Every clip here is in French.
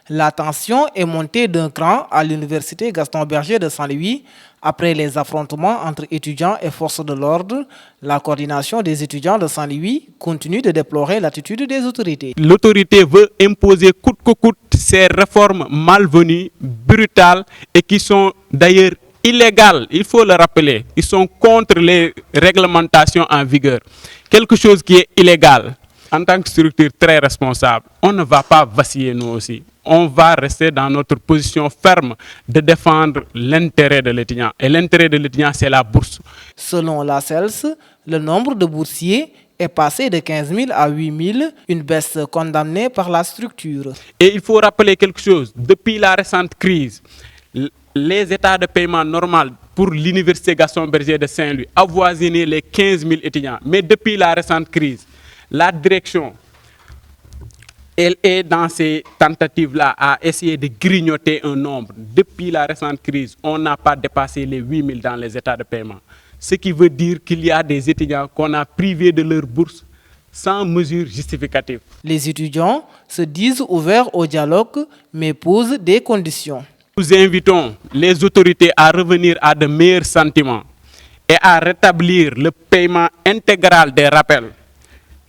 La tension est montée d'un cran à l'université Gaston Berger de Saint-Louis. Après les affrontements entre étudiants et forces de l'ordre, la coordination des étudiants de Saint-Louis continue de déplorer l'attitude des autorités. L'autorité veut imposer coûte que coûte ces réformes malvenues, brutales et qui sont d'ailleurs illégales, il faut le rappeler. Ils sont contre les réglementations en vigueur. Quelque chose qui est illégal, en tant que structure très responsable, on ne va pas vaciller nous aussi. On va rester dans notre position ferme de défendre l'intérêt de l'étudiant. Et l'intérêt de l'étudiant, c'est la bourse. Selon la CELS, le nombre de boursiers est passé de 15 000 à 8 000, une baisse condamnée par la structure. Et il faut rappeler quelque chose. Depuis la récente crise, les états de paiement normal pour l'université Gaston Berger de Saint-Louis avoisinaient les 15 000 étudiants. Mais depuis la récente crise, la direction, elle est dans ces tentatives-là à essayer de grignoter un nombre. Depuis la récente crise, on n'a pas dépassé les 8 000 dans les états de paiement. Ce qui veut dire qu'il y a des étudiants qu'on a privés de leur bourse sans mesure justificative. Les étudiants se disent ouverts au dialogue, mais posent des conditions. Nous invitons les autorités à revenir à de meilleurs sentiments et à rétablir le paiement intégral des rappels,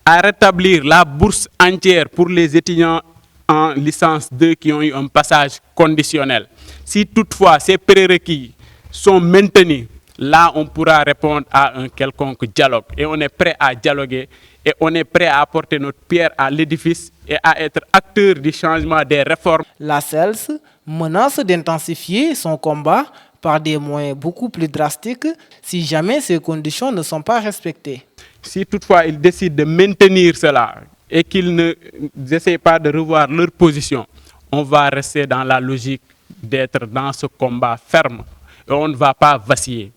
à rétablir la bourse entière pour les étudiants en licence 2 qui ont eu un passage conditionnel. Si toutefois ces prérequis sont maintenus, là on pourra répondre à un quelconque dialogue. Et on est prêt à dialoguer et on est prêt à apporter notre pierre à l'édifice et à être acteur du changement des réformes. La CELS menace d'intensifier son combat par des moyens beaucoup plus drastiques si jamais ces conditions ne sont pas respectées. Si toutefois ils décident de maintenir cela et qu'ils n'essaient pas de revoir leur position, on va rester dans la logique d'être dans ce combat ferme et on ne va pas vaciller.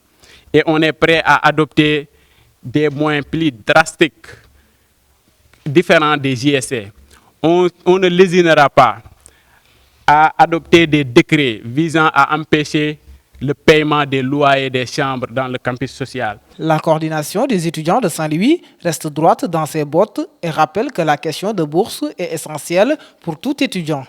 Et on est prêt à adopter des moyens plus drastiques, différents des JSC. On ne lésinera pas à adopter des décrets visant à empêcher le paiement des loyers des chambres dans le campus social. La coordination des étudiants de Saint-Louis reste droite dans ses bottes et rappelle que la question de bourse est essentielle pour tout étudiant.